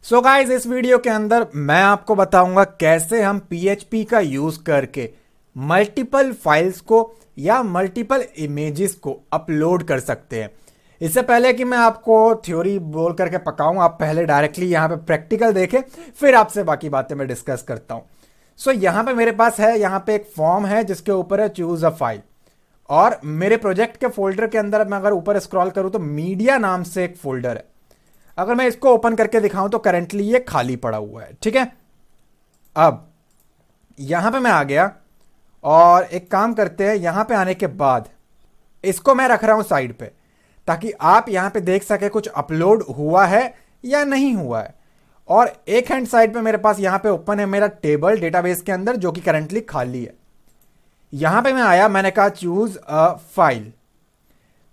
So guys, इस video के अंदर मैं आपको बताऊंगा कैसे हम PHP का यूज करके मल्टीपल फाइल्स को या मल्टीपल इमेजेस को अपलोड कर सकते हैं। इससे पहले कि मैं आपको थ्योरी बोल करके पकाऊं, आप पहले डायरेक्टली यहां पे प्रैक्टिकल देखें, फिर आपसे बाकी बातें मैं डिस्कस करता हूं। सो यहां पे मेरे पास है, यहां पे एक फॉर्म है जिसके ऊपर है चूज अ फाइल, और मेरे प्रोजेक्ट के फोल्डर के अंदर मैं अगर ऊपर स्क्रॉल करूं तो मीडिया नाम से एक फोल्डर है। अगर मैं इसको ओपन करके दिखाऊं तो करंटली ये खाली पड़ा हुआ है। ठीक है, अब यहां पे मैं आ गया और एक काम करते हैं, यहां पे आने के बाद इसको मैं रख रहा हूं साइड पे, ताकि आप यहां पे देख सके कुछ अपलोड हुआ है या नहीं हुआ है। और एक हैंड साइड पे मेरे पास यहां पे ओपन है मेरा टेबल डेटाबेस के अंदर, जो कि करंटली खाली है। यहां पे मैं आया, मैंने कहा choose a file.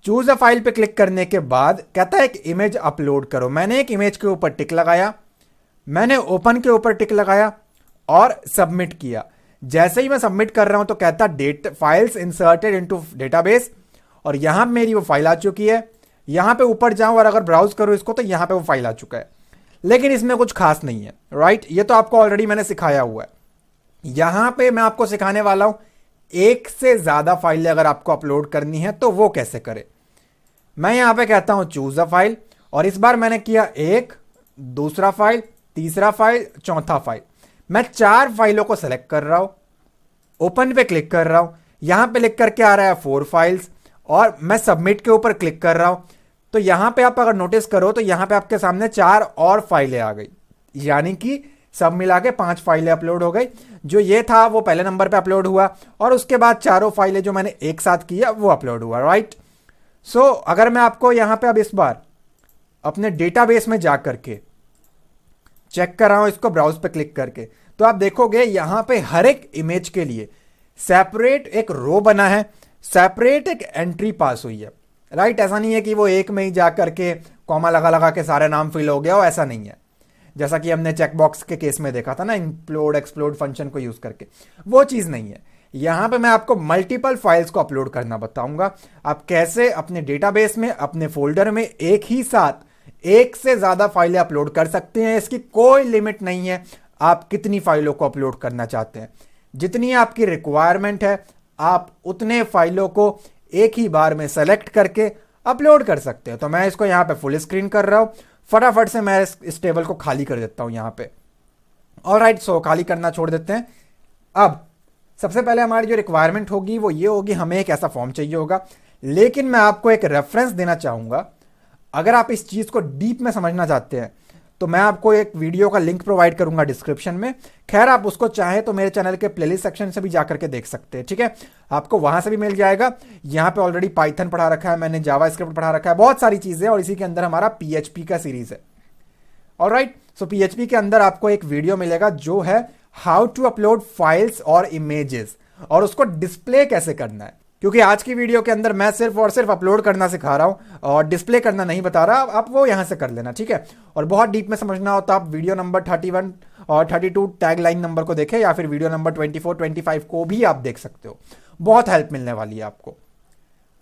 Choose a file पे क्लिक करने के बाद कहता है एक इमेज अपलोड करो। मैंने एक इमेज के ऊपर टिक लगाया, मैंने ओपन के ऊपर टिक लगाया और सबमिट किया। जैसे ही मैं सबमिट कर रहा हूं तो कहता date files inserted into database, और यहां मेरी वो फाइल आ चुकी है। यहां पे ऊपर जाऊं और अगर ब्राउज करूं इसको तो यहां पे वो फाइल आ चुका है, लेकिन इसमें कुछ खास नहीं है। राइट, ये तो आपको ऑलरेडी मैंने सिखाया हुआ है। यहां पे मैं आपको सिखाने वाला हूं एक से ज्यादा फाइलें अगर आपको अपलोड करनी है तो वो कैसे करें। मैं यहां पे कहता हूं चूज अ फाइल, और इस बार मैंने किया एक, दूसरा फाइल, तीसरा फाइल, चौथा फाइल। मैं 4 फाइलों को सेलेक्ट कर रहा हूं, ओपन पे क्लिक कर रहा हूं, यहां पे लिख करके आ रहा है 4 फाइल्स, और मैं सबमिट के ऊपर क्लिक कर रहा हूं। तो यहां पे आप अगर नोटिस करो तो यहां पे आपके सामने 4 और फाइलें आ गई, यानी कि सब मिला के 5 फाइलें अपलोड हो गई। जो ये था वो पहले नंबर पे अपलोड हुआ, और उसके बाद चारों फाइलें जो मैंने एक साथ किया वो अपलोड हुआ। राइट, सो अगर मैं आपको यहां पे अब इस बार अपने डेटाबेस में जा करके चेक कर रहा हूं इसको ब्राउज पे क्लिक करके, तो आप देखोगे यहां पे हर एक इमेज के लिए सेपरेट एक रो बना है, सेपरेट एक एंट्री पास हुई है। राइट, ऐसा नहीं है कि वो एक में ही जा करके कॉमा लगा लगा के सारे नाम फिल हो गया हो, ऐसा नहीं है। जैसा कि हमने चेकबॉक्स के केस में देखा था ना, इंप्लोड एक्सप्लोड फंक्शन को यूज करके, वो चीज नहीं है। यहां पे मैं आपको मल्टीपल फाइल्स को अपलोड करना बताऊंगा, आप कैसे अपने डेटाबेस में अपने फोल्डर में एक ही साथ एक से ज्यादा फाइलें अपलोड कर सकते हैं। इसकी कोई लिमिट नहीं है, आप कितनी फाइलों को अपलोड करना चाहते हैं, जितनी आपकी रिक्वायरमेंट है आप उतने फाइलों को एक ही बार में सेलेक्ट करके अपलोड कर सकते हैं। तो मैं इसको यहां पे फुल स्क्रीन कर रहा हूं, फटाफट से मैं इस टेबल को खाली कर देता हूं यहां पे। ऑलराइट, सो खाली करना छोड़ देते हैं। अब सबसे पहले हमारी जो रिक्वायरमेंट होगी वो ये होगी, हमें एक ऐसा फॉर्म चाहिए होगा। लेकिन मैं आपको एक रेफरेंस देना चाहूंगा, अगर आप इस चीज को डीप में समझना चाहते हैं तो मैं आपको एक वीडियो का लिंक प्रोवाइड करूंगा डिस्क्रिप्शन में। खैर, आप उसको चाहे तो मेरे चैनल के प्लेलिस्ट सेक्शन से भी जाकर के देख सकते हैं। ठीक है, आपको वहां से भी मिल जाएगा। यहां पे ऑलरेडी पाइथन पढ़ा रखा है मैंने, जावा स्क्रिप्ट पढ़ा रखा है, बहुत सारी चीजें, और इसी के अंदर हमारा PHP का सीरीज है। ऑलराइट, सो PHP के अंदर आपको एक वीडियो मिलेगा जो है हाउ टू अपलोड फाइल्स और इमेजेस, और उसको डिस्प्ले कैसे करना है। क्योंकि आज की वीडियो के अंदर मैं सिर्फ और सिर्फ अपलोड करना सिखा रहा हूं और डिस्प्ले करना नहीं बता रहा, आप वो यहां से कर लेना। ठीक है, और बहुत डीप में समझना हो तो आप वीडियो नंबर 31 और 32 टैग लाइन नंबर को देखें, या फिर वीडियो नंबर 24 25 को भी आप देख सकते हो, बहुत हेल्प मिलने वाली है आपको।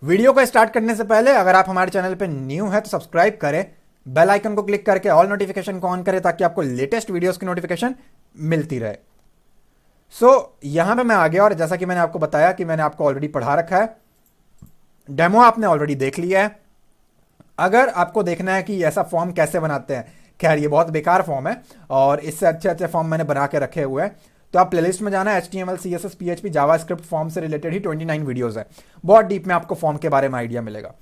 वीडियो को स्टार्ट करने से पहले अगर आप हमारे चैनल पर न्यू है तो सब्सक्राइब करें, बेल आइकन को क्लिक करके ऑल नोटिफिकेशन को ऑन करें, ताकि आपको लेटेस्ट वीडियोस की नोटिफिकेशन मिलती रहे। यहां पे मैं आ गया, और जैसा कि मैंने आपको बताया कि मैंने आपको ऑलरेडी पढ़ा रखा है, डेमो आपने ऑलरेडी देख लिया है। अगर आपको देखना है कि ऐसा फॉर्म कैसे बनाते हैं, खैर ये बहुत बेकार फॉर्म है और इससे अच्छे अच्छे फॉर्म मैंने बना के रखे हुए हैं, तो आप प्लेलिस्ट में जाना, HTML CSS PHP JavaScript form से रिलेटेड ही 29 वीडियोस है, बहुत डीप में आपको फॉर्म के बारे में आइडिया मिलेगा।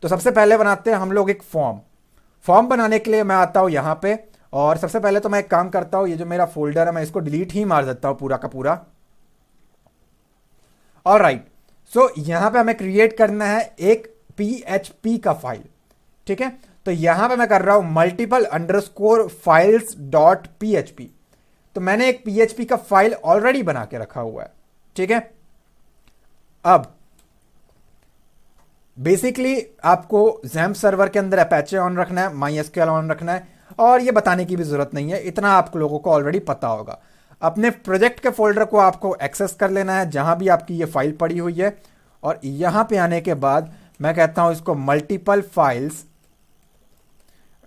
तो सबसे पहले बनाते हैं हम लोग एक फॉर्म बनाने के लिए मैं आता हूं यहां पे, और सबसे पहले तो मैं एक काम करता हूं, ये जो मेरा फोल्डर है मैं इसको डिलीट ही मार देता हूं पूरा का पूरा। ऑलराइट, सो यहां पे हमें क्रिएट करना है एक PHP का फाइल। ठीक है, तो यहां पे मैं कर रहा हूं multiple underscore files dot PHP। तो मैंने एक PHP का फाइल ऑलरेडी बना के रखा हुआ है। ठीक है, अब बेसिकली आपको XAMPP सर्वर के अंदर अपैचे ऑन रखना है, MySQL ऑन रखना है, और ये बताने की भी जरूरत नहीं है, इतना आप लोगों को ऑलरेडी पता होगा। अपने प्रोजेक्ट के फोल्डर को आपको एक्सेस कर लेना है जहां भी आपकी ये फाइल पड़ी हुई है, और यहां पे आने के बाद मैं कहता हूं इसको मल्टीपल फाइल्स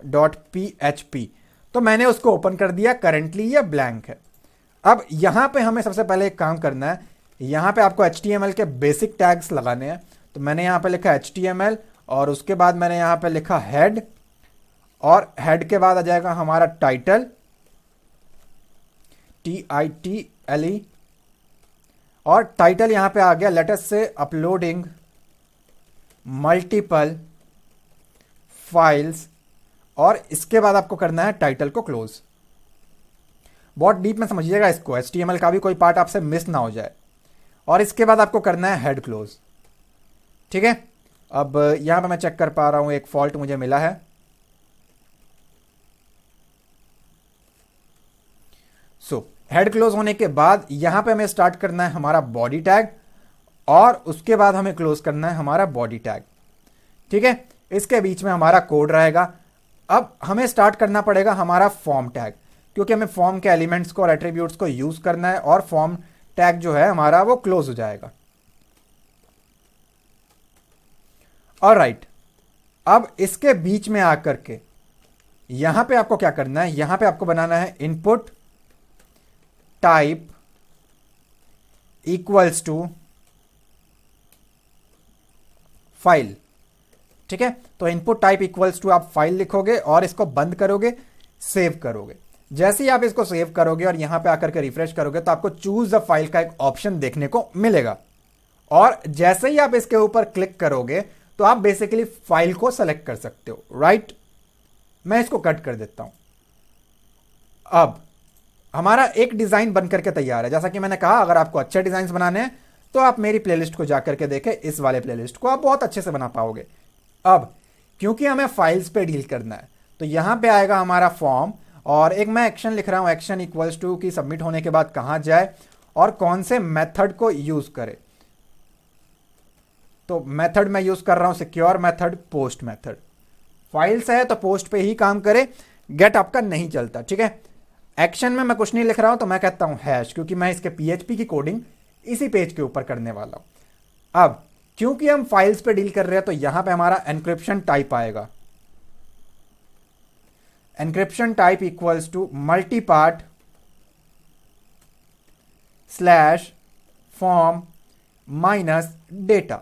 डॉट PHP। तो मैंने उसको ओपन कर दिया, करंटली ये ब्लैंक है। अब यहां पे हमें सबसे पहले एक काम करना है, यहां पे आपको HTML के बेसिक टैग्स लगाने हैं। तो मैंने यहां पे लिखा HTML और उसके बाद मैंने यहां पे लिखा हेड, और हेड के बाद आ जाएगा हमारा टाइटल, TITLE, और टाइटल यहां पे आ गया लेट अस से अपलोडिंग मल्टीपल फाइल्स, और इसके बाद आपको करना है टाइटल को क्लोज। बहुत डीप में समझिएगा इसको, HTML का भी कोई पार्ट आपसे मिस ना हो जाए। और इसके बाद आपको करना है हेड क्लोज, ठीक है। अब यहां पे मैं चेक कर पा रहा हूं, एक फॉल्ट मुझे मिला है। हेड क्लोज होने के बाद यहां पे हमें स्टार्ट करना है हमारा बॉडी टैग, और उसके बाद हमें क्लोज करना है हमारा बॉडी टैग, ठीक है। इसके बीच में हमारा कोड रहेगा। अब हमें स्टार्ट करना पड़ेगा हमारा फॉर्म टैग, क्योंकि हमें फॉर्म के एलिमेंट्स को और एट्रीब्यूट्स को यूज करना है, और फॉर्म टैग जो है हमारा वो क्लोज हो जाएगा। ऑलराइट, अब इसके बीच में आकर के यहां पे आपको क्या करना है, यहां पे आपको बनाना है input type equals to file, ठीक है। तो इनपुट टाइप इक्वल्स टू आप फाइल लिखोगे और इसको बंद करोगे, सेव करोगे। जैसे ही आप इसको सेव करोगे और यहां पे आकर के रिफ्रेश करोगे तो आपको चूज द फाइल का एक ऑप्शन देखने को मिलेगा, और जैसे ही आप इसके ऊपर क्लिक करोगे तो आप बेसिकली फाइल को सेलेक्ट कर सकते हो, राइट। मैं इसको कट कर देता हूं। अब हमारा एक डिजाइन बनकर के तैयार है। जैसा कि मैंने कहा, अगर आपको अच्छे डिजाइन बनाने हैं तो आप मेरी प्लेलिस्ट को जाकर के देखें, इस वाले प्लेलिस्ट को आप बहुत अच्छे से बना पाओगे। अब क्योंकि हमें फाइल्स पे डील करना है, तो यहां पे आएगा हमारा फॉर्म, और एक मैं एक्शन लिख रहा हूं, एक्शन इक्वल्स टू की सबमिट होने के बाद कहां जाए और कौन से मेथड को यूज करे। तो मेथड मैं यूज कर रहा हूं secure method, post method. Files है तो पोस्ट पे ही काम करे, गेट आपका नहीं चलता, ठीक है। एक्शन में मैं कुछ नहीं लिख रहा हूं, तो मैं कहता हूं हैश, क्योंकि मैं इसके PHP की कोडिंग इसी पेज के ऊपर करने वाला हूं। अब क्योंकि हम फाइल्स पे डील कर रहे हैं तो यहां पे हमारा एनक्रिप्शन टाइप आएगा, encryption type equals to multipart slash form minus data,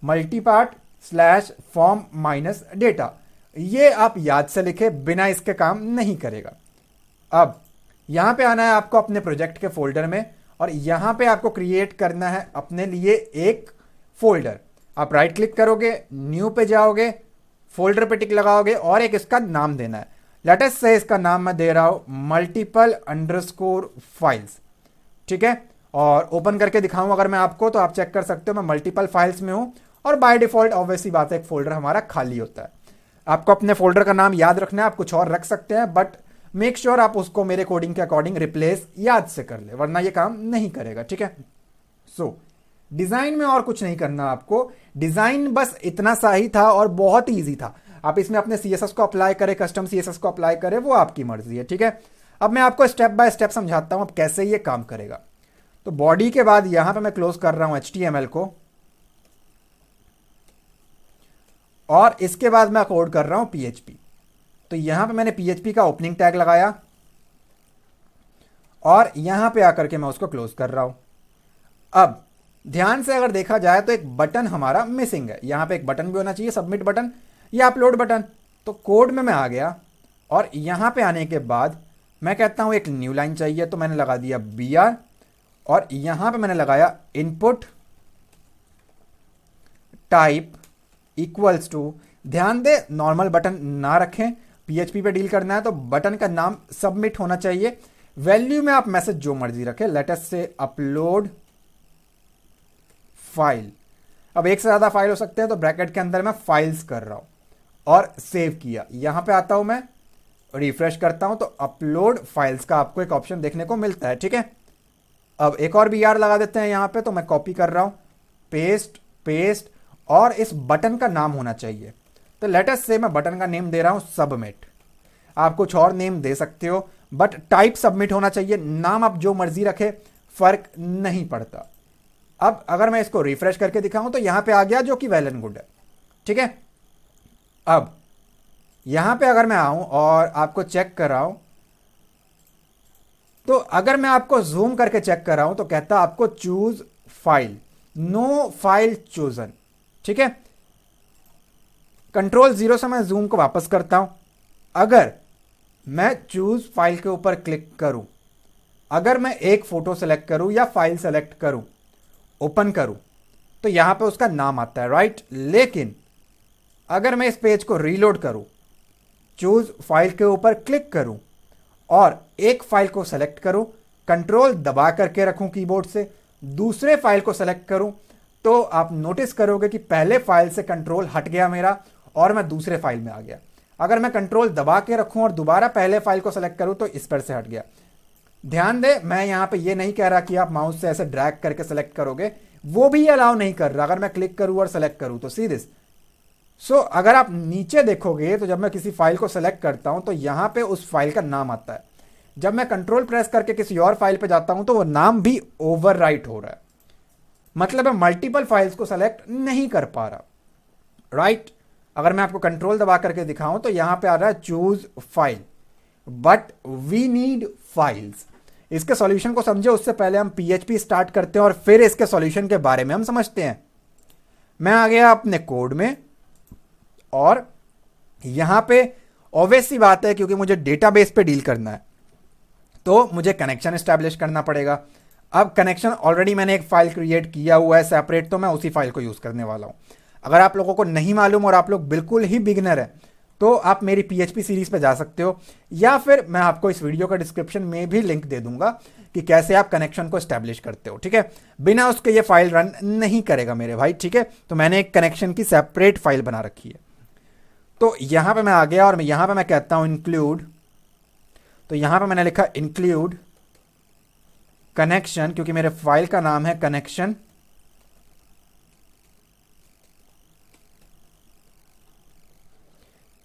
multipart slash form minus data. ये आप याद से लिखे, बिना इसके काम नहीं करेगा। अब यहां पे आना है आपको अपने प्रोजेक्ट के फोल्डर में, और यहां पे आपको क्रिएट करना है अपने लिए एक फोल्डर। आप राइट क्लिक करोगे, न्यू पे जाओगे, फोल्डर पे टिक लगाओगे और एक इसका नाम देना है। लेटेस्ट से इसका नाम मैं दे रहा हूं मल्टीपल अंडरस्कोर फाइल्स, ठीक है। और ओपन करके दिखाऊं अगर मैं आपको, तो आप चेक कर सकते हो मैं मल्टीपल फाइल्स में हूं, और बाय डिफॉल्ट ऑब्वियसली बात है एक फोल्डर हमारा खाली होता है। आपको अपने फोल्डर का नाम याद रखना है, आप कुछ और रख सकते हैं, बट मेक श्योर आप उसको मेरे कोडिंग के अकॉर्डिंग रिप्लेस याद से कर ले, वरना ये काम नहीं करेगा, ठीक है। सो डिजाइन में और कुछ नहीं करना आपको, डिजाइन बस इतना सा ही था और बहुत ही ईजी था। आप इसमें अपने CSS को अप्लाई करें, कस्टम CSS को अप्लाई करें, वो आपकी मर्जी है, ठीक है। अब मैं आपको स्टेप बाय स्टेप समझाता हूं अब कैसे ये काम करेगा। तो बॉडी के बाद यहां पे मैं क्लोज कर रहा हूं HTML को, और इसके बाद मैं कोड कर रहा हूं PHP। तो यहां पे मैंने PHP का ओपनिंग टैग लगाया, और यहां पे आकर के मैं उसको क्लोज कर रहा हूं। अब ध्यान से अगर देखा जाए तो एक बटन हमारा मिसिंग है। यहां पे एक बटन भी होना चाहिए, सबमिट बटन या अपलोड बटन। तो कोड में मैं आ गया, और यहां पे आने के बाद मैं कहता हूं एक न्यू लाइन चाहिए, तो मैंने लगा दिया BR, और यहां पे मैंने लगाया इनपुट टाइप इक्वल्स टू, ध्यान दे नॉर्मल बटन ना रखें, PHP पे डील करना है तो बटन का नाम सबमिट होना चाहिए। वैल्यू में आप मैसेज जो मर्जी रखें, लेटेस्ट से अपलोड फाइल। अब एक से ज्यादा फाइल हो सकते हैं, तो ब्रैकेट के अंदर मैं फाइल्स कर रहा हूं, और सेव किया। यहां पे आता हूं मैं, रिफ्रेश करता हूं, तो अपलोड फाइल्स का आपको एक ऑप्शन देखने को मिलता है, ठीक है। अब एक और BR लगा देते हैं यहां पे, तो मैं कॉपी कर रहा हूं, पेस्ट पेस्ट, और इस बटन का नाम होना चाहिए। तो लेटेस्ट से मैं बटन का नेम दे रहा हूं सबमिट। आप कुछ और नेम दे सकते हो, बट टाइप सबमिट होना चाहिए। नाम आप जो मर्जी रखे, फर्क नहीं पड़ता। अब अगर मैं इसको रिफ्रेश करके दिखाऊं तो यहां पे आ गया, जो कि वेल एंड गुड है, ठीक है। अब यहां पे अगर मैं आऊं और आपको चेक कराऊं, तो अगर मैं आपको जूम करके चेक कर रहा हूं तो कहता आपको choose file, no file chosen. ठीक है, कंट्रोल 0 से मैं जूम को वापस करता हूं। अगर मैं चूज फाइल के ऊपर क्लिक करूं, अगर मैं एक फोटो सेलेक्ट करूं या फाइल सेलेक्ट करूं, ओपन करूं, तो यहां पे उसका नाम आता है, राइट। लेकिन अगर मैं इस पेज को रीलोड करूं, चूज फाइल के ऊपर क्लिक करूं और एक फाइल को सेलेक्ट करूं, कंट्रोल दबा करके रखूं कीबोर्ड से, दूसरे फाइल को सेलेक्ट करूं, तो आप नोटिस करोगे कि पहले फाइल से कंट्रोल हट गया मेरा और मैं दूसरे फाइल में आ गया। अगर मैं कंट्रोल दबा के रखूं और दोबारा पहले फाइल को सेलेक्ट करूं तो इस पर से हट गया। ध्यान दे, मैं यहां पे ये नहीं कह रहा कि आप माउस से ऐसे ड्रैग करके सेलेक्ट करोगे, वो भी अलाउ नहीं कर रहा। अगर मैं क्लिक करूं और सेलेक्ट करूं तो सी दिस। सो अगर आप नीचे देखोगे तो जब मैं किसी फाइल को सेलेक्ट करता हूं तो यहां पे उस फाइल का नाम आता है। जब मैं कंट्रोल प्रेस करके किसी और फाइल पे जाता हूं तो वो नाम भी ओवरराइट हो रहा है, मतलब मैं मल्टीपल फाइल्स को सेलेक्ट नहीं कर पा रहा, राइट। अगर मैं आपको कंट्रोल दबा करके दिखाऊं तो यहां पे आ रहा है choose file, but we need files. इसके सॉल्यूशन को समझे उससे पहले हम पीएचपी स्टार्ट करते हैं और फिर इसके सॉल्यूशन के बारे में हम समझते हैं। मैं आ गया अपने कोड में और यहां पे ऑब्वियस सी बात है, क्योंकि मुझे डेटाबेस पे डील करना है तो मुझे कनेक्शन एस्टैब्लिश करना पड़ेगा। अब कनेक्शन ऑलरेडी मैंने एक फाइल क्रिएट किया हुआ है सेपरेट, तो मैं उसी फाइल को यूज करने वाला हूं। अगर आप लोगों को नहीं मालूम और आप लोग बिल्कुल ही बिगिनर है तो आप मेरी पीएचपी सीरीज पे जा सकते हो, या फिर मैं आपको इस वीडियो का डिस्क्रिप्शन में भी लिंक दे दूंगा कि कैसे आप कनेक्शन को एस्टैब्लिश करते हो। ठीक है, बिना उसके ये फाइल रन नहीं करेगा मेरे भाई। ठीक है, तो मैंने एक कनेक्शन की सेपरेट फाइल बना रखी है। तो यहां पे मैं आ गया और यहां पे मैं कहता हूं इंक्लूड, तो यहां पे मैंने लिखा इंक्लूड कनेक्शन, क्योंकि मेरे फाइल का नाम है कनेक्शन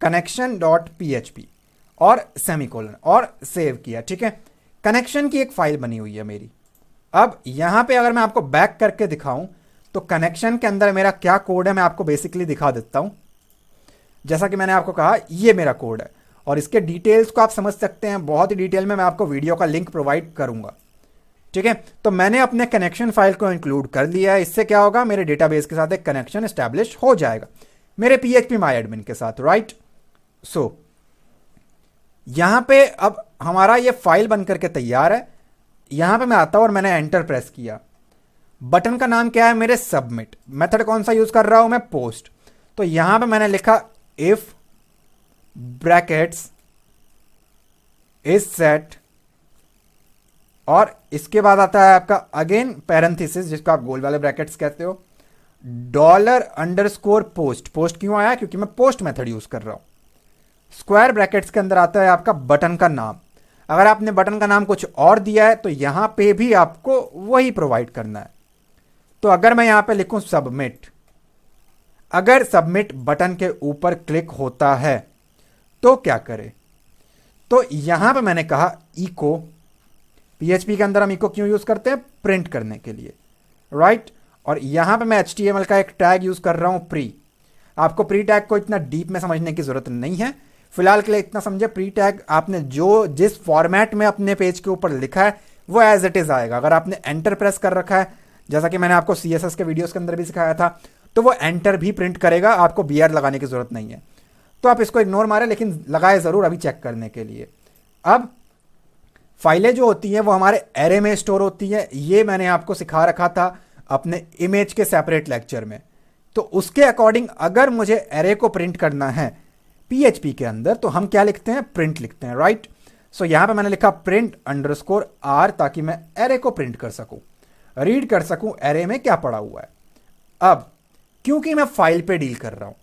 connection.php और सेमीकोलन और सेव किया। ठीक है, कनेक्शन की एक फाइल बनी हुई है मेरी। अब यहां पे अगर मैं आपको बैक करके दिखाऊं तो कनेक्शन के अंदर मेरा क्या कोड है मैं आपको बेसिकली दिखा देता हूं। जैसा कि मैंने आपको कहा ये मेरा कोड है और इसके डिटेल्स को आप समझ सकते हैं बहुत ही डिटेल में, मैं आपको वीडियो का लिंक प्रोवाइड करूंगा। ठीक है, तो मैंने अपने कनेक्शन फाइल को इंक्लूड कर लिया है। इससे क्या होगा, मेरे डेटाबेस के साथ एक कनेक्शन एस्टैब्लिश हो जाएगा मेरे पीएचपी माई एडमिन के साथ, राइट। सो यहां पे अब हमारा ये फाइल बन करके तैयार है। यहां पे मैं आता हूं और मैंने एंटर प्रेस किया। बटन का नाम क्या है मेरे, सबमिट। मेथड कौन सा यूज कर रहा हूं मैं, पोस्ट। तो यहां पे मैंने लिखा इफ ब्रैकेट्स इज सेट और इसके बाद आता है आपका अगेन पैरेंथेसिस, जिसको आप गोल वाले ब्रैकेट्स कहते हो, $_ पोस्ट। पोस्ट क्यों आया, क्योंकि मैं पोस्ट मेथड यूज कर रहा हूं। स्क्वायर ब्रैकेट्स के अंदर आता है आपका बटन का नाम। अगर आपने बटन का नाम कुछ और दिया है तो यहां पे भी आपको वही प्रोवाइड करना है। तो अगर मैं यहां पे लिखूं सबमिट, अगर सबमिट बटन के ऊपर क्लिक होता है तो क्या करे, तो यहां पे मैंने कहा इको। पीएचपी के अंदर हम इको क्यों यूज करते हैं, प्रिंट करने के लिए, राइट। और यहां पे मैं HTML का एक टैग यूज कर रहा हूं प्री। आपको प्री टैग को इतना डीप में समझने की जरूरत नहीं है, फिलहाल के लिए इतना समझे, प्री टैग आपने जो जिस फॉर्मेट में अपने पेज के ऊपर लिखा है वो एज इट इज आएगा। अगर आपने एंटर प्रेस कर रखा है, जैसा कि मैंने आपको CSS के वीडियोस के अंदर भी सिखाया था, तो वो एंटर भी प्रिंट करेगा, आपको BR लगाने की जरूरत नहीं है। तो आप इसको इग्नोर मारे, लेकिन लगाए जरूर अभी चेक करने के लिए। अब फाइलें जो होती हैं वो हमारे एरे में स्टोर होती है। ये मैंने आपको सिखा रखा था अपने इमेज के सेपरेट लेक्चर में। तो उसके अकॉर्डिंग अगर मुझे एरे को प्रिंट करना है पीएचपी के अंदर तो हम क्या लिखते हैं, प्रिंट लिखते हैं, राइट। सो यहां पे मैंने लिखा print_r ताकि मैं एरे को प्रिंट कर सकूं, रीड कर सकूं एरे में क्या पड़ा हुआ है। अब क्योंकि मैं फाइल पे डील कर रहा हूं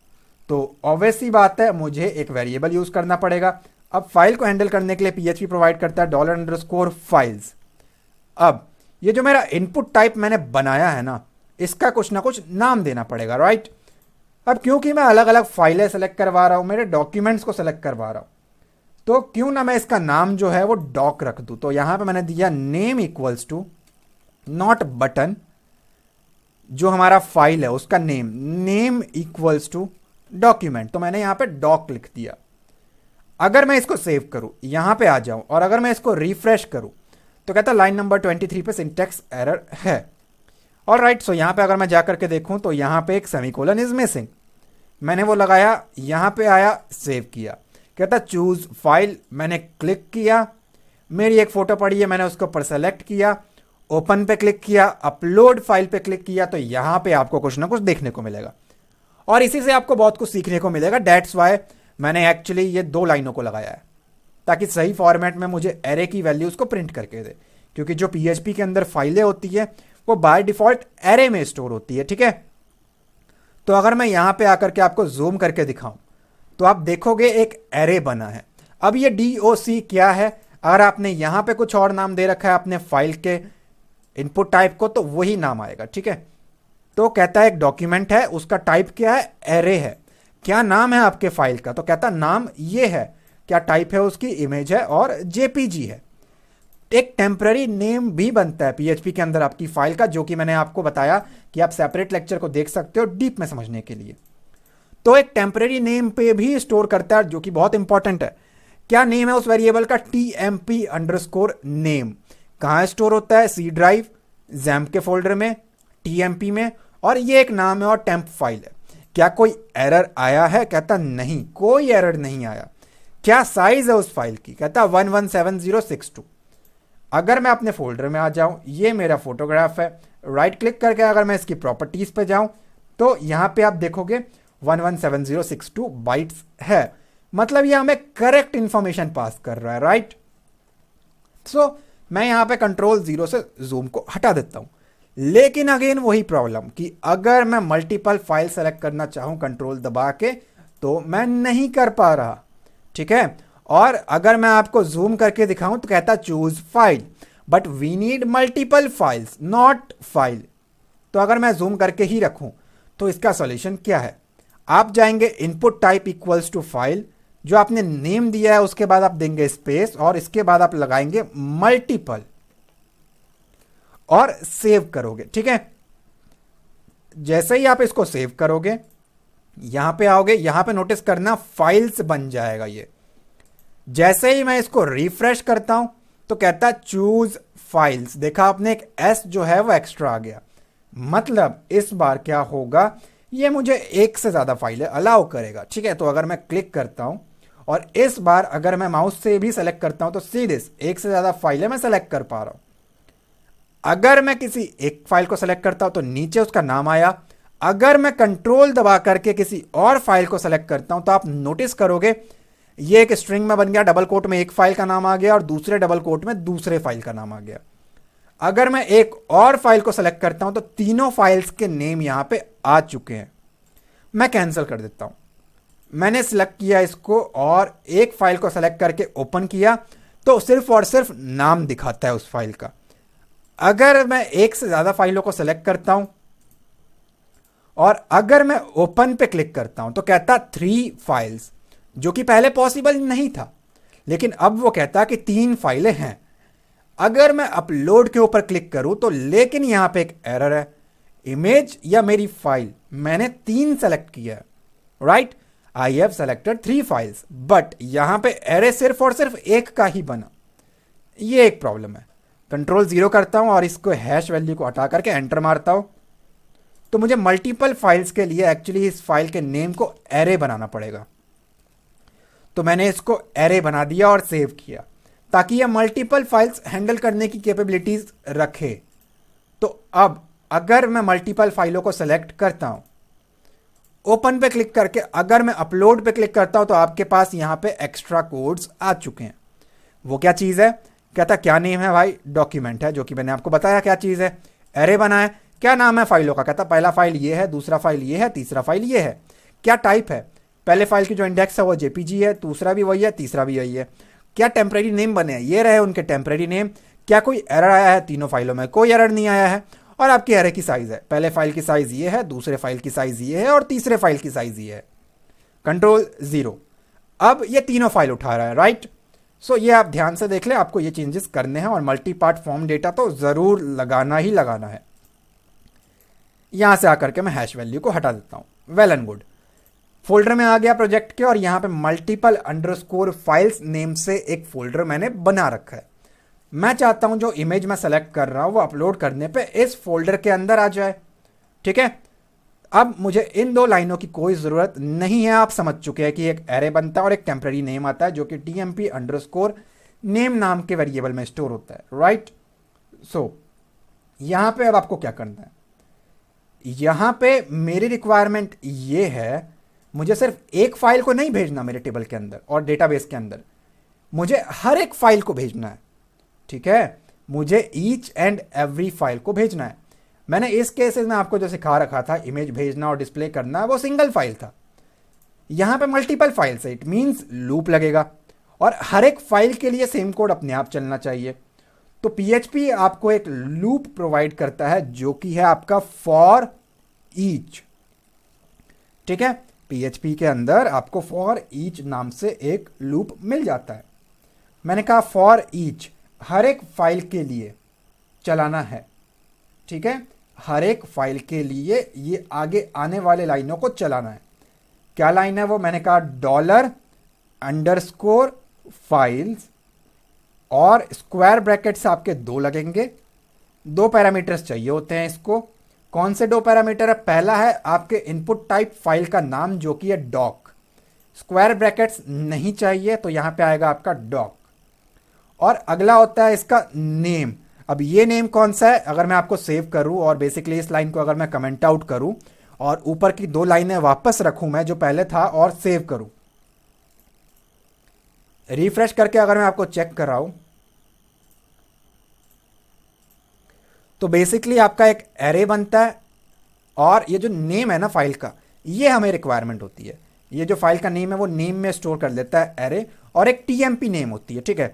तो ऑब्वियस सी बात है मुझे एक वेरिएबल यूज करना पड़ेगा। अब फाइल को हैंडल करने के लिए पीएचपी प्रोवाइड करता है $_files। अब ये जो मेरा इनपुट टाइप मैंने बनाया है ना, इसका कुछ ना कुछ नाम देना पड़ेगा, राइट। अब क्योंकि मैं अलग अलग फाइलें सेलेक्ट करवा रहा हूं, मेरे डॉक्यूमेंट्स को सेलेक्ट करवा रहा हूं, तो क्यों ना मैं इसका नाम जो है वो डॉक रख दूं। तो यहां पे मैंने दिया name equals to not button, जो हमारा फाइल है उसका name, name equals to document. तो मैंने यहां पे डॉक लिख दिया। अगर मैं इसको सेव करूं, यहां पे आ जाऊं और अगर मैं इसको रिफ्रेश करूं तो कहता है लाइन नंबर 23 पे सिंटैक्स एरर है। ऑल राइट, सो यहाँ पे अगर मैं जा करके देखूँ तो यहाँ पे एक सेमीकोलन इज मिसिंग। मैंने वो लगाया, यहाँ पे आया, सेव किया, कहता चूज फाइल, मैंने क्लिक किया, मेरी एक फोटो पड़ी है, मैंने उसके ऊपर सेलेक्ट किया, ओपन पे क्लिक किया, अपलोड फाइल पे क्लिक किया, तो यहाँ पे आपको कुछ ना कुछ देखने को मिलेगा और इसी से आपको बहुत कुछ सीखने को मिलेगा। डेट्स वाई मैंने एक्चुअली ये 2 लाइनों को लगाया है ताकि सही फॉर्मेट में मुझे एरे की वैल्यूज को प्रिंट करके दे, क्योंकि जो पीएचपी के अंदर फाइलें होती है वो बाय डिफॉल्ट एरे में स्टोर होती है। ठीक है, तो अगर मैं यहां पे आकर के आपको जूम करके दिखाऊं तो आप देखोगे एक एरे बना है। अब ये डीओसी क्या है, अगर आपने यहां पे कुछ और नाम दे रखा है अपने फाइल के इनपुट टाइप को तो वही नाम आएगा। ठीक है, तो कहता है एक डॉक्यूमेंट है, उसका टाइप क्या है, एरे है। क्या नाम है आपके फाइल का, तो कहता नाम ये है, क्या टाइप है उसकी, इमेज है और जेपीजी है। एक टेम्पररी नेम भी बनता है पीएचपी के अंदर आपकी फाइल का, जो कि मैंने आपको बताया कि आप सेपरेट लेक्चर को देख सकते हो डीप में समझने के लिए। तो एक टेम्पररी नेम पे भी स्टोर करता है, जो कि बहुत इंपॉर्टेंट है। क्या नेम है उस वेरिएबल का, tmp_name। कहाँ स्टोर होता है, सी ड्राइव, जैम्प के फोल्डर में, टीएमपी में, और ये एक नाम है और टेम्प फाइल है। क्या कोई एरर आया है, कहता नहीं, कोई एरर नहीं आया। क्या साइज है उस फाइल की, कहता 117062। अगर मैं अपने फोल्डर में आ जाऊं, ये मेरा फोटोग्राफ है, राइट क्लिक करके अगर मैं इसकी प्रॉपर्टीज पे जाऊं तो यहां पे आप देखोगे 117062 बाइट्स है, मतलब ये हमें करेक्ट इंफॉर्मेशन पास कर रहा है। राइट, सो मैं यहां पे कंट्रोल 0 से जूम को हटा देता हूं। लेकिन अगेन वही प्रॉब्लम कि अगर मैं मल्टीपल फाइल सेलेक्ट करना चाहूं कंट्रोल दबा के तो मैं नहीं कर पा रहा। ठीक है, और अगर मैं आपको जूम करके दिखाऊं तो कहता choose file, but we need multiple files not file. तो अगर मैं जूम करके ही रखूं तो इसका सॉल्यूशन क्या है, आप जाएंगे input type equals to file, जो आपने नेम दिया है उसके बाद आप देंगे स्पेस और इसके बाद आप लगाएंगे मल्टीपल और सेव करोगे। ठीक है, जैसे ही आप इसको सेव करोगे, यहां पे आओगे, यहां पे नोटिस करना फाइल्स बन जाएगा ये। जैसे ही मैं इसको रिफ्रेश करता हूं तो कहता चूज फाइल्स, देखा आपने एक एस जो है वो एक्स्ट्रा आ गया, मतलब इस बार क्या होगा, ये मुझे एक से ज्यादा फाइलें अलाउ करेगा। ठीक है, तो अगर मैं क्लिक करता हूं और इस बार अगर मैं माउस से भी सेलेक्ट करता हूं तो सीधे एक से ज्यादा फाइलें मैं सेलेक्ट कर पा रहा हूं। अगर मैं किसी एक फाइल को सेलेक्ट करता हूं तो नीचे उसका नाम आया, अगर मैं कंट्रोल दबा करके किसी और फाइल को सेलेक्ट करता हूं तो आप नोटिस करोगे ये एक स्ट्रिंग में बन गया, डबल कोट में एक फाइल का नाम आ गया और दूसरे डबल कोट में दूसरे फाइल का नाम आ गया। अगर मैं एक और फाइल को सेलेक्ट करता हूं तो तीनों फाइल्स के नेम यहां पे आ चुके हैं। मैं कैंसिल कर देता हूं, मैंने सिलेक्ट किया इसको और एक फाइल को सेलेक्ट करके ओपन किया तो सिर्फ और सिर्फ नाम दिखाता है उस फाइल का। अगर मैं एक से ज्यादा फाइलों को सेलेक्ट करता हूं और अगर मैं ओपन पे क्लिक करता हूं तो कहता 3 फाइल्स, जो कि पहले पॉसिबल नहीं था, लेकिन अब वो कहता कि 3 फाइलें हैं। अगर मैं अपलोड के ऊपर क्लिक करूं तो लेकिन यहां पे एक एरर है, इमेज या मेरी फाइल मैंने 3 सेलेक्ट किया है। Right, I have selected 3 files, but यहां पे एरे सिर्फ और सिर्फ एक का ही बना, ये एक प्रॉब्लम है। कंट्रोल 0 करता हूं और इसको हैश वैल्यू को हटा करके एंटर मारता हूं तो मुझे मल्टीपल फाइल्स के लिए एक्चुअली इस फाइल के नेम को एरे बनाना पड़ेगा। तो मैंने इसको एरे बना दिया और सेव किया ताकि यह मल्टीपल फाइल्स हैंडल करने की कैपेबिलिटीज रखे। तो अब अगर मैं मल्टीपल फाइलों को सेलेक्ट करता हूं, ओपन पे क्लिक करके अगर मैं अपलोड पे क्लिक करता हूं तो आपके पास यहां पे एक्स्ट्रा कोड्स आ चुके हैं। वो क्या चीज है, कहता क्या नेम है भाई, डॉक्यूमेंट है, जो कि मैंने आपको बताया क्या चीज है, एरे बना है। क्या नाम है फाइलों का, कहता पहला फाइल ये है, दूसरा फाइल ये है, तीसरा फाइल ये है। क्या टाइप है, पहले फाइल की जो इंडेक्स है वो जेपीजी है, दूसरा भी वही है, तीसरा भी वही है। क्या टेम्परेरी नेम बने हैं, ये रहे उनके टेम्परेरी नेम। क्या कोई एरर आया है, तीनों फाइलों में कोई एरर नहीं आया है। और आपकी एरे की साइज है, पहले फाइल की साइज ये है, दूसरे फाइल की साइज ये है और तीसरे फाइल की साइज ये है। कंट्रोल 0, अब ये तीनों फाइल उठा रहा है। राइट, सो ये आप ध्यान से देख ले, आपको ये चेंजेस करने हैं और मल्टी पार्ट फॉर्म डेटा तो जरूर लगाना ही लगाना है। यहां से आकर के मैं हैश वैल्यू को हटा देता हूं। वेल एंड गुड, फोल्डर में आ गया प्रोजेक्ट के और यहां पे मल्टीपल अंडरस्कोर फाइल्स नेम से एक फोल्डर मैंने बना रखा है। मैं चाहता हूं जो इमेज मैं सेलेक्ट कर रहा हूं वो अपलोड करने पे इस फोल्डर के अंदर आ जाए। ठीक है, अब मुझे इन दो लाइनों की कोई जरूरत नहीं है। आप समझ चुके हैं कि एक एरे बनता है और एक टेम्पररी नेम आता है जो कि टीएमपी अंडरस्कोर नेम नाम के वेरिएबल में स्टोर होता है, राइट। सो यहां पे अब आपको क्या करना है, यहां पे मेरी रिक्वायरमेंट ये है, मुझे सिर्फ एक फाइल को नहीं भेजना मेरे टेबल के अंदर और डेटाबेस के अंदर, मुझे हर एक फाइल को भेजना है। ठीक है, मुझे ईच एंड एवरी फाइल को भेजना है। मैंने इस केसेस में आपको जो सिखा रखा था इमेज भेजना और डिस्प्ले करना, वो सिंगल फाइल था। यहां पे मल्टीपल फाइल्स है, इट मींस लूप लगेगा और हर एक फाइल के लिए सेम कोड अपने आप चलना चाहिए। तो पीएचपी आपको एक लूप प्रोवाइड करता है जो कि है आपका फॉर ईच। ठीक है, पीएचपी के अंदर आपको फॉर ईच नाम से एक लूप मिल जाता है। मैंने कहा फॉर ईच हर एक फाइल के लिए चलाना है। ठीक है, हर एक फाइल के लिए ये आगे आने वाले लाइनों को चलाना है। क्या लाइन है वो, मैंने कहा डॉलर अंडरस्कोर फाइल्स और स्क्वायर ब्रैकेट्स आपके दो लगेंगे। दो पैरामीटर्स चाहिए होते हैं इसको। कौन से दो पैरामीटर है, पहला है आपके इनपुट टाइप फाइल का नाम जो कि है डॉक, स्क्वायर ब्रैकेट्स नहीं चाहिए तो यहां पे आएगा आपका डॉक। और अगला होता है इसका नेम। अब ये नेम कौन सा है, अगर मैं आपको सेव करूं और बेसिकली इस लाइन को अगर मैं कमेंट आउट करूं और ऊपर की दो लाइनें वापस रखूं मैं जो पहले था और सेव करूं, रिफ्रेश करके अगर मैं आपको चेक कराऊं तो बेसिकली आपका एक एरे बनता है और ये जो नेम है ना फाइल का, ये हमें रिक्वायरमेंट होती है। ये जो फाइल का नेम है वो नेम में स्टोर कर देता है एरे, और एक टीएमपी नेम होती है। ठीक है,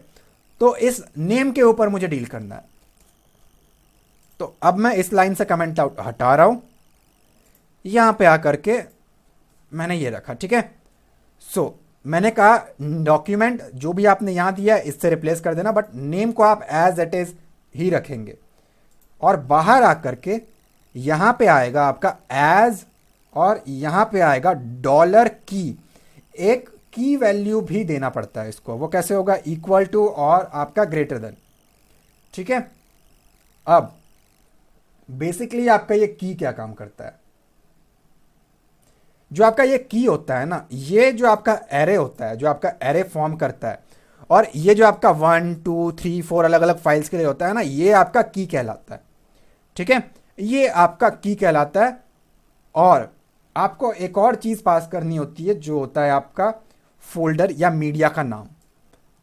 तो इस नेम के ऊपर मुझे डील करना है। तो अब मैं इस लाइन से कमेंट आउट हटा रहा हूं, यहां पे आकर के मैंने ये रखा। ठीक है, सो मैंने कहा डॉक्यूमेंट जो भी आपने यहां दिया है इससे रिप्लेस कर देना, बट नेम को आप एज इट इज ही रखेंगे। और बाहर आकर के यहां पे आएगा आपका एज, और यहां पे आएगा डॉलर की। एक की वैल्यू भी देना पड़ता है इसको, वो कैसे होगा, इक्वल टू और आपका ग्रेटर देन। ठीक है, अब बेसिकली आपका ये की क्या काम करता है, जो आपका ये की होता है ना, ये जो आपका एरे होता है, जो आपका एरे फॉर्म करता है, और ये जो आपका 1 2 3 4 अलग अलग फाइल्स के लिए होता है ना, ये आपका की कहलाता है। ठीक है, ये आपका की कहलाता है। और आपको एक और चीज पास करनी होती है जो होता है आपका फोल्डर या मीडिया का नाम,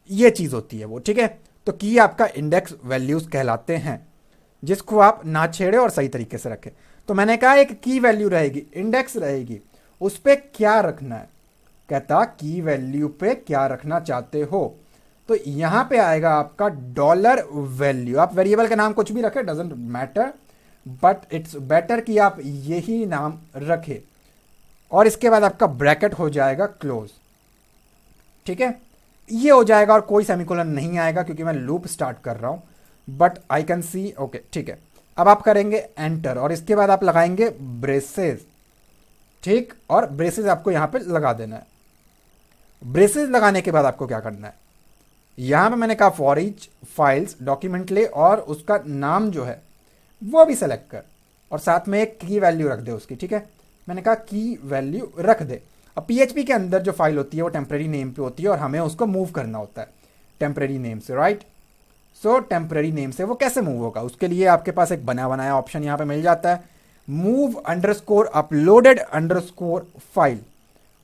ये चीज होती है वो। ठीक है, तो की आपका इंडेक्स वैल्यूज कहलाते हैं, जिसको आप ना छेड़े और सही तरीके से रखें। तो मैंने कहा एक की वैल्यू रहेगी, इंडेक्स रहेगी, उस पर क्या रखना है, कहता की वैल्यू पे क्या रखना चाहते हो। तो यहां पे आएगा आपका डॉलर वैल्यू। आप वेरिएबल का नाम कुछ भी रखें, doesn't matter, but it's better कि आप यही नाम रखें। और इसके बाद आपका ब्रैकेट हो जाएगा क्लोज। ठीक है, ये हो जाएगा और कोई सेमीकोलन नहीं आएगा क्योंकि मैं लूप स्टार्ट कर रहा हूं, but I can see okay. ठीक है, अब आप करेंगे एंटर और इसके बाद आप लगाएंगे ब्रेसेस। ठीक, और ब्रेसेस आपको यहां पे लगा देना है। ब्रेसेस लगाने के बाद आपको क्या करना है, यहां पे मैंने कहा फॉर ईच फाइल्स डॉक्यूमेंट ले, और उसका नाम जो है वो भी सेलेक्ट कर, और साथ में एक की वैल्यू रख दे उसकी। ठीक है, मैंने कहा की वैल्यू रख दे। अब पीएचपी के अंदर जो फाइल होती है वो टेम्पररी नेम पे होती है और हमें उसको मूव करना होता है टेम्पररी नेम से, राइट। सो टेम्पररी नेम से वो कैसे मूव होगा, उसके लिए आपके पास एक बना बनाया ऑप्शन यहाँ पे मिल जाता है, move underscore uploaded underscore file,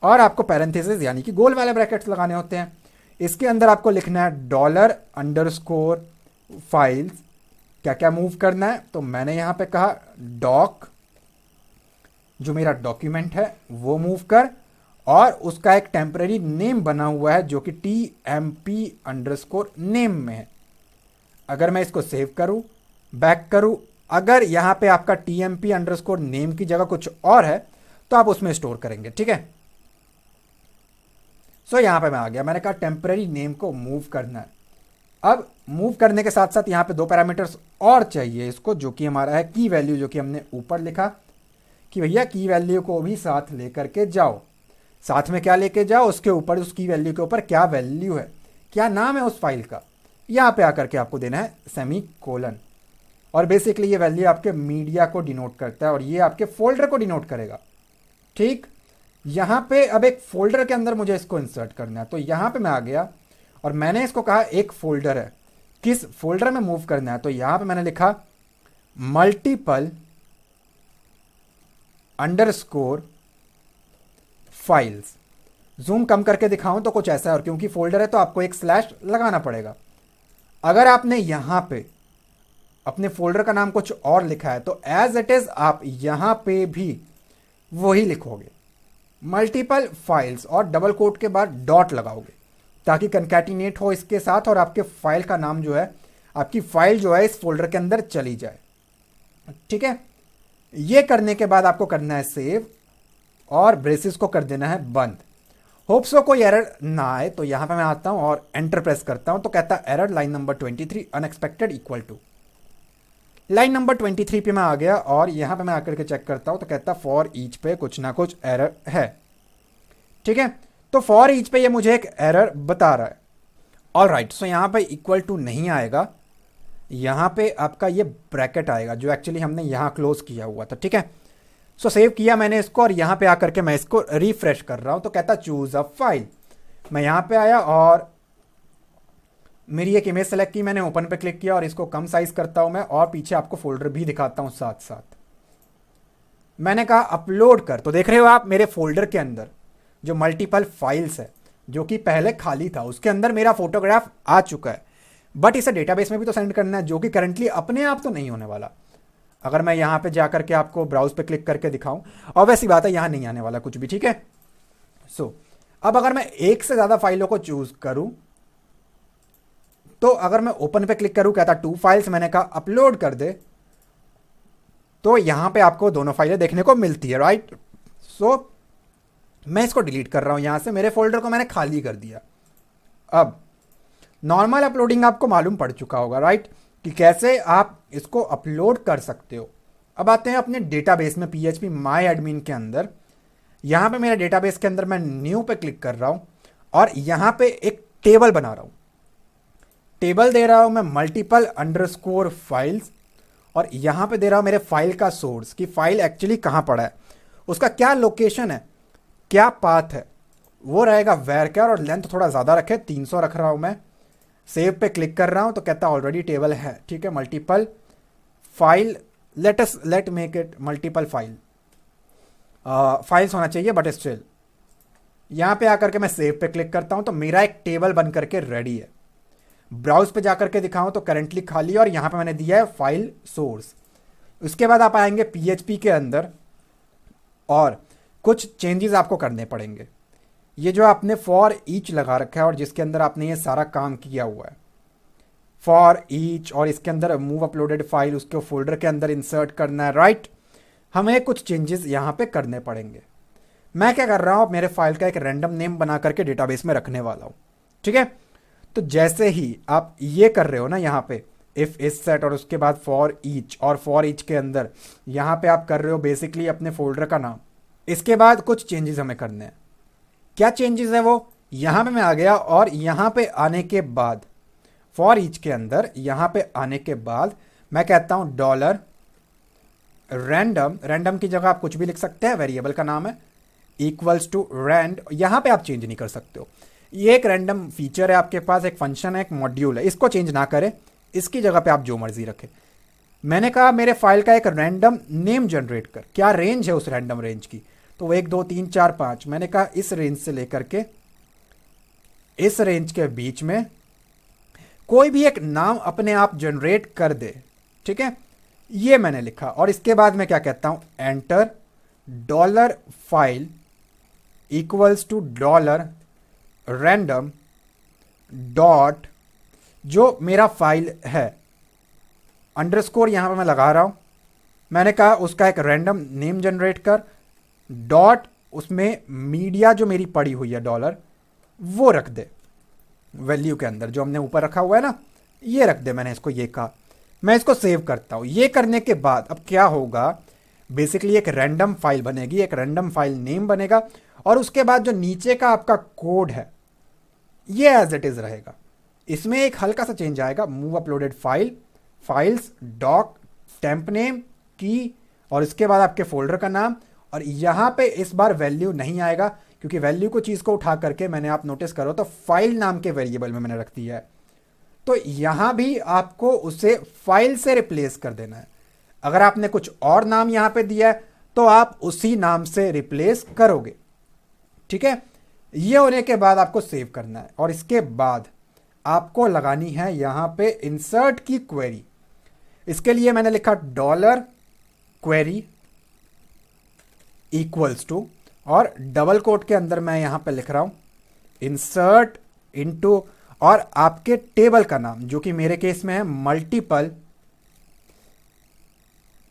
और आपको पैरेंथेसिस यानी कि गोल वाले ब्रैकेट्स लगाने होते हैं। इसके अंदर आपको लिखना है डॉलर अंडरस्कोर फाइल्स, क्या क्या मूव करना है। तो मैंने यहां पे कहा डॉक, जो मेरा डॉक्यूमेंट है वो मूव कर, और उसका एक टेम्पररी नेम बना हुआ है जो कि टीएमपी अंडरस्कोर नेम में है। अगर मैं इसको सेव करूं, बैक करूं, अगर यहां पे आपका टीएमपी अंडरस्कोर नेम की जगह कुछ और है तो आप उसमें स्टोर करेंगे। ठीक है, सो यहां पे मैं आ गया, मैंने कहा टेम्पररी नेम को मूव करना है। अब मूव करने के साथ साथ यहां पे दो पैरामीटर्स और चाहिए इसको, जो कि हमारा है की वैल्यू, जो कि हमने ऊपर लिखा कि भैया की वैल्यू को भी साथ लेकर के जाओ। साथ में क्या लेके जाओ, उसके ऊपर, उस की वैल्यू के ऊपर क्या वैल्यू है, क्या नाम है उस फाइल का, यहाँ पे आकर के आपको देना है सेमी कोलन, और बेसिकली ये वैल्यू आपके मीडिया को डिनोट करता है और ये आपके फोल्डर को डिनोट करेगा। ठीक, यहाँ पे अब एक फोल्डर के अंदर मुझे इसको इंसर्ट करना है, तो यहाँ पे मैं आ गया और मैंने इसको कहा एक फोल्डर है, किस फोल्डर में मूव करना है, तो यहाँ पे मैंने लिखा मल्टीपल अंडरस्कोर फाइल्स। जूम कम करके दिखाऊं तो कुछ ऐसा है, और क्योंकि फोल्डर है तो आपको एक स्लैश लगाना पड़ेगा। अगर आपने यहां पे अपने फोल्डर का नाम कुछ और लिखा है तो एज इट इज आप यहां पे भी वही लिखोगे, मल्टीपल फाइल्स, और डबल कोट के बाद डॉट लगाओगे ताकि कंकैटिनेट हो इसके साथ और आपके फाइल का नाम जो है, आपकी फाइल जो है इस फोल्डर के अंदर चली जाए। ठीक है, ये करने के बाद आपको करना है सेव और ब्रेसेस को कर देना है बंद। होप सो कोई एरर ना आए, तो यहां पे मैं आता हूं और एंटर प्रेस करता हूं तो कहता है error line number 23 unexpected equal to. Line number 23 पे मैं आ गया और यहां पे मैं आकर के चेक करता हूं तो कहता फॉर ईच पे कुछ ना कुछ एरर है। ठीक है, तो फॉर ईच पे ये मुझे एक एरर बता रहा है। ऑल राइट, सो यहां पे इक्वल टू नहीं आएगा, यहां पे आपका ये ब्रैकेट आएगा जो एक्चुअली हमने यहां क्लोज किया हुआ था। ठीक है, सो सेव किया मैंने इसको और यहां पे आकर के मैं इसको रिफ्रेश कर रहा हूं तो कहता चूज अ फाइल। मैं यहां पे आया और मेरी एक इमेज सेलेक्ट की, मैंने ओपन पे क्लिक किया और इसको कम साइज करता हूं मैं, और पीछे आपको फोल्डर भी दिखाता हूं साथ साथ। मैंने कहा अपलोड कर, तो देख रहे हो आप मेरे फोल्डर के अंदर जो मल्टीपल फाइल्स है जो कि पहले खाली था उसके अंदर मेरा फोटोग्राफ आ चुका है। बट इसे डेटाबेस में भी तो सेंड करना है जो कि करंटली अपने आप तो नहीं होने वाला। अगर मैं यहां पे जाकर के आपको ब्राउज पे क्लिक करके दिखाऊं, और वैसी बात है यहां नहीं आने वाला कुछ भी। ठीक है, सो अब अगर मैं एक से ज्यादा फाइलों को चूज करूं तो अगर मैं ओपन पे क्लिक करूं कहता 2 फाइल्स, मैंने कहा अपलोड कर दे तो यहां पे आपको दोनों फाइलें देखने को मिलती है। राइट, सो मैं इसको डिलीट कर रहा हूं यहां से, मेरे फोल्डर को मैंने खाली कर दिया। अब नॉर्मल अपलोडिंग आपको मालूम पड़ चुका होगा, राइट, कि कैसे आप इसको अपलोड कर सकते हो। अब आते हैं अपने डेटाबेस में PHP माई एडमिन के अंदर। यहां पे मेरे डेटाबेस के अंदर मैं न्यू पे क्लिक कर रहा हूं और यहां पे एक टेबल बना रहा हूं। टेबल दे रहा हूं मैं मल्टीपल अंडरस्कोर फाइल्स, और यहां पे दे रहा हूं मेरे फाइल का सोर्स कि फाइल एक्चुअली कहां पड़ा है, उसका क्या लोकेशन है, क्या पाथ है, वो रहेगा वेरक्यार, और लेंथ थोड़ा ज्यादा रखे 300 रख रहा हूं मैं। सेव पे क्लिक कर रहा हूं तो कहता ऑलरेडी टेबल है। ठीक है, multiple file, let make it multiple file, files होना चाहिए बट स्टिल। यहां पे आकर के मैं सेव पे क्लिक करता हूं तो मेरा एक टेबल बन करके रेडी है। ब्राउज पे जाकर के दिखाऊं तो करंटली खाली, और यहां पे मैंने दिया है फाइल सोर्स। उसके बाद आप आएंगे PHP के अंदर और कुछ चेंजेस आपको करने पड़ेंगे। ये जो आपने फॉर ईच लगा रखा है और जिसके अंदर आपने ये सारा काम किया हुआ है फॉर ईच, और इसके अंदर मूव अपलोडेड फाइल उसके फोल्डर के अंदर इंसर्ट करना है। राइट, हमें कुछ चेंजेस यहां पे करने पड़ेंगे। मैं क्या कर रहा हूं, मेरे फाइल का एक रैंडम नेम बना करके डेटाबेस में रखने वाला हूं। ठीक है, तो जैसे ही आप ये कर रहे हो ना यहां पे इफ इस सेट और उसके बाद फॉर ईच, और फॉर ईच के अंदर यहां पे आप कर रहे हो बेसिकली अपने फोल्डर का नाम। इसके बाद कुछ चेंजेस हमें करने हैं। क्या चेंजेस है वो, यहां पे मैं आ गया और यहां पे आने के बाद फॉर ईच के अंदर यहां पे आने के बाद मैं कहता हूं डॉलर रैंडम, रैंडम की जगह आप कुछ भी लिख सकते हैं, वेरिएबल का नाम है, इक्वल्स टू रैंड। यहां पे आप चेंज नहीं कर सकते हो, ये एक रैंडम फीचर है आपके पास, एक फंक्शन है, एक मॉड्यूल है, इसको चेंज ना करें, इसकी जगह पे आप जो मर्जी रखें। मैंने कहा मेरे फाइल का एक रैंडम नेम जनरेट कर, क्या रेंज है उस रैंडम रेंज की, तो 1 2 3 4 5, मैंने कहा इस रेंज से लेकर के इस रेंज के बीच में कोई भी एक नाम अपने आप जनरेट कर दे। ठीक है, ये मैंने लिखा, और इसके बाद मैं क्या कहता हूं, enter dollar file equals to dollar random dot, जो मेरा फाइल है, अंडरस्कोर यहां पर मैं लगा रहा हूं, मैंने कहा उसका एक रैंडम नेम जनरेट कर, डॉट उसमें मीडिया जो मेरी पड़ी हुई है डॉलर वो रख दे, वैल्यू के अंदर जो हमने ऊपर रखा हुआ है ना ये रख दे। मैंने इसको ये कहा, मैं इसको सेव करता हूं। ये करने के बाद अब क्या होगा, बेसिकली एक रैंडम फाइल बनेगी, एक रैंडम फाइल नेम बनेगा, और उसके बाद जो नीचे का आपका कोड है ये एज इट इज रहेगा। इसमें एक हल्का सा चेंज आएगा, move uploaded file, files, doc, temp name, की, और इसके बाद आपके फोल्डर का नाम। और यहाँ पे इस बार वैल्यू नहीं आएगा, क्योंकि वैल्यू को चीज़ को उठा करके मैंने, आप नोटिस करो तो फाइल नाम के वेरिएबल में मैंने रख दिया है। तो यहाँ भी आपको उसे फाइल से रिप्लेस कर देना है। अगर आपने कुछ और नाम यहाँ पे दिया है तो आप उसी नाम से रिप्लेस करोगे। ठीक है, ये होने के बाद आपको सेव करना है और इसके बाद आपको लगानी है यहाँ पे इंसर्ट की क्वेरी। इसके लिए मैंने लिखा डॉलर क्वेरी इक्वल्स टू, और डबल कोट के अंदर मैं यहां पे लिख रहा हूं इंसर्ट इनटू, और आपके टेबल का नाम जो कि मेरे केस में है मल्टीपल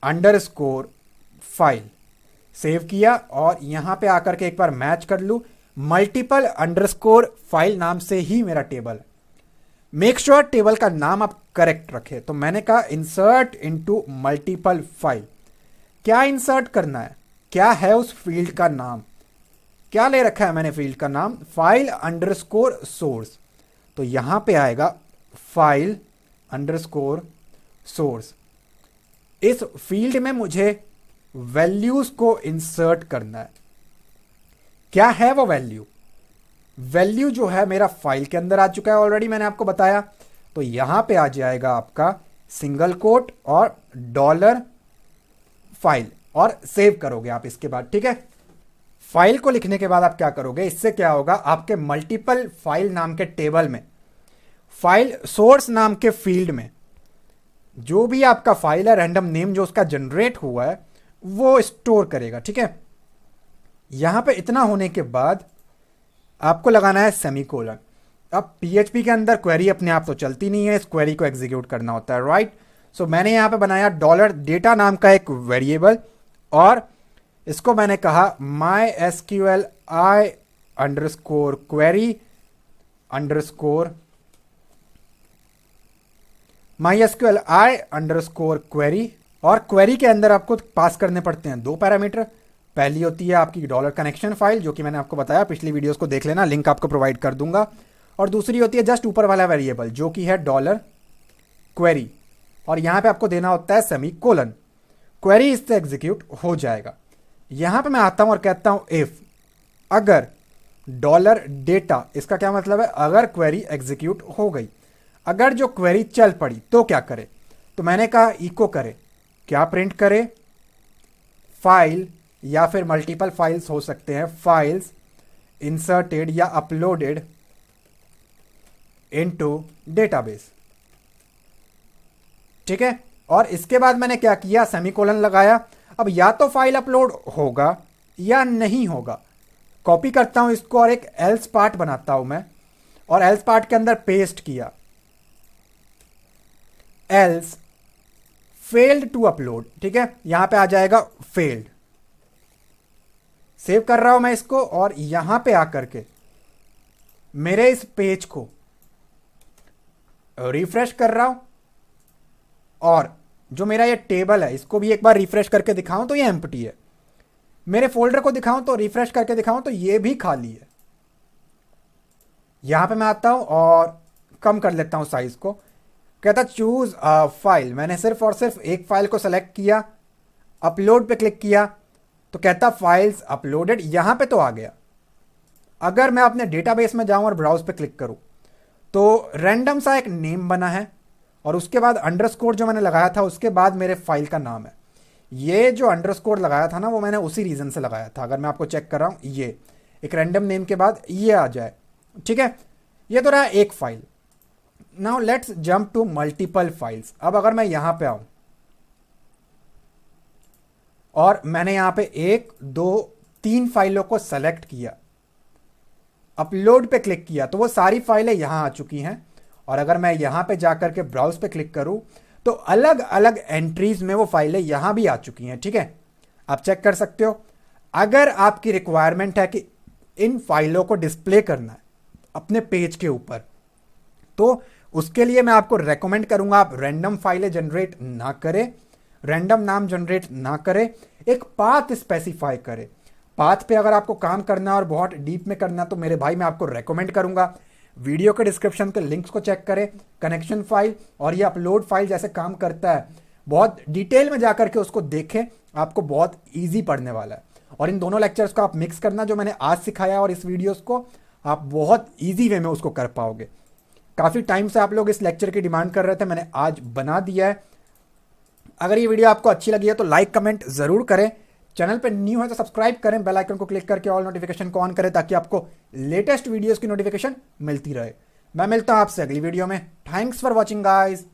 अंडरस्कोर फाइल। सेव किया और यहां पे आकर के एक बार मैच कर लूं, मल्टीपल अंडरस्कोर फाइल नाम से ही मेरा टेबल है। मेक श्योर टेबल का नाम आप करेक्ट रखें। तो मैंने कहा इंसर्ट इनटू मल्टीपल फाइल। क्या इंसर्ट करना है, क्या है उस फील्ड का नाम, क्या ले रखा है मैंने फील्ड का नाम, फाइल अंडरस्कोर सोर्स। तो यहां पे आएगा फाइल अंडरस्कोर सोर्स। इस फील्ड में मुझे वैल्यूज को इंसर्ट करना है। क्या है वो वैल्यू, वैल्यू जो है मेरा फाइल के अंदर आ चुका है ऑलरेडी, मैंने आपको बताया। तो यहां पे आ जाएगा आपका सिंगल कोट और डॉलर फाइल, और सेव करोगे आप इसके बाद। ठीक है, फाइल को लिखने के बाद आप क्या करोगे, इससे क्या होगा, आपके मल्टीपल फाइल नाम के टेबल में फाइल सोर्स नाम के फील्ड में जो भी आपका फाइल है, रैंडम नेम जो उसका जनरेट हुआ है वो स्टोर करेगा। ठीक है, यहां पे इतना होने के बाद आपको लगाना है सेमीकोलन। अब पीएचपी के अंदर क्वेरी अपने आप तो चलती नहीं है, इस क्वेरी को एग्जीक्यूट करना होता है, राइट। सो मैंने यहां पे बनाया डॉलर डेटा नाम का एक वेरिएबल, और इसको मैंने कहा my SQL I underscore query underscore my SQL I underscore query. और क्वेरी के अंदर आपको पास करने पड़ते हैं दो पैरामीटर। पहली होती है आपकी डॉलर कनेक्शन फाइल, जो कि मैंने आपको बताया, पिछली वीडियोस को देख लेना, लिंक आपको प्रोवाइड कर दूंगा। और दूसरी होती है जस्ट ऊपर वाला वेरिएबल जो कि है डॉलर क्वेरी, और यहां पे आपको देना होता है सेमीकोलन। क्वेरी इससे एग्जीक्यूट हो जाएगा। यहां पे मैं आता हूं और कहता हूं इफ, अगर डॉलर डेटा, इसका क्या मतलब है, अगर क्वेरी एग्जीक्यूट हो गई, अगर जो क्वेरी चल पड़ी तो क्या करे। तो मैंने कहा इको करे, क्या प्रिंट करे, फाइल या फिर मल्टीपल फाइल्स हो सकते हैं, फाइल्स इंसर्टेड या अपलोडेड इनटू डेटाबेस। ठीक है, और इसके बाद मैंने क्या किया, सेमीकोलन लगाया। अब या तो फाइल अपलोड होगा या नहीं होगा। कॉपी करता हूं इसको और एक एल्स पार्ट बनाता हूं मैं, और एल्स पार्ट के अंदर पेस्ट किया, एल्स फेल्ड टू अपलोड। ठीक है, यहां पे आ जाएगा फेल्ड। सेव कर रहा हूं मैं इसको, और यहां पे आकर के मेरे इस पेज को रिफ्रेश कर रहा हूं, और जो मेरा ये टेबल है इसको भी एक बार रिफ्रेश करके दिखाऊं तो ये एम्प्टी है। मेरे फोल्डर को दिखाऊं तो रिफ्रेश करके दिखाऊं तो ये भी खाली है। यहां पे मैं आता हूं और कम कर लेता हूं साइज को, कहता चूज फाइल। मैंने सिर्फ और सिर्फ एक फाइल को सेलेक्ट किया, अपलोड पे क्लिक किया तो कहता फाइल्स अपलोडेड, यहां पे तो आ गया। अगर मैं अपने डेटाबेस में जाऊं और ब्राउज पे क्लिक करूं तो रैंडम सा एक नेम बना है, और उसके बाद अंडरस्कोर जो मैंने लगाया था उसके बाद मेरे फाइल का नाम है। ये जो अंडरस्कोर लगाया था ना वो मैंने उसी रीजन से लगाया था। अगर मैं आपको चेक कर रहा हूं, ये एक रैंडम नेम के बाद ये आ जाए। ठीक है, ये तो रहा एक file. Now let's jump to multiple files. अब अगर मैं यहां पे आऊं और मैंने यहां पे 1 2 3 फाइलों को सेलेक्ट किया, अपलोड पे क्लिक किया, तो वो सारी फाइलें यहां आ चुकी हैं। और अगर मैं यहां पे जाकर के ब्राउज पे क्लिक करूं तो अलग अलग एंट्रीज में वो फाइलें यहां भी आ चुकी हैं। ठीक है, आप चेक कर सकते हो। अगर आपकी रिक्वायरमेंट है कि इन फाइलों को डिस्प्ले करना है अपने पेज के ऊपर, तो उसके लिए मैं आपको रेकमेंड करूंगा आप रैंडम फाइलें जनरेट ना करें, रैंडम नाम जनरेट ना करें, एक पाथ स्पेसिफाई करें। पाथ पे अगर आपको काम करना है और बहुत डीप में करना है तो मेरे भाई मैं आपको रेकमेंड करूंगा वीडियो के डिस्क्रिप्शन के लिंक्स को चेक करें, कनेक्शन फाइल और ये अपलोड फाइल जैसे काम करता है, बहुत डिटेल में जाकर के उसको देखें, आपको बहुत ईजी पड़ने वाला है। और इन दोनों लेक्चर्स को आप मिक्स करना, जो मैंने आज सिखाया और इस वीडियोस को, आप बहुत ईजी वे में उसको कर पाओगे। काफ़ी टाइम से आप लोग इस लेक्चर की डिमांड कर रहे थे, मैंने आज बना दिया है। अगर ये वीडियो आपको अच्छी लगी है तो लाइक कमेंट ज़रूर करें, चैनल पर न्यू है तो सब्सक्राइब करें, बेल आइकन को क्लिक करके ऑल नोटिफिकेशन को ऑन करें ताकि आपको लेटेस्ट वीडियोस की नोटिफिकेशन मिलती रहे। मैं मिलता हूं आपसे अगली वीडियो में। Thanks for watching guys.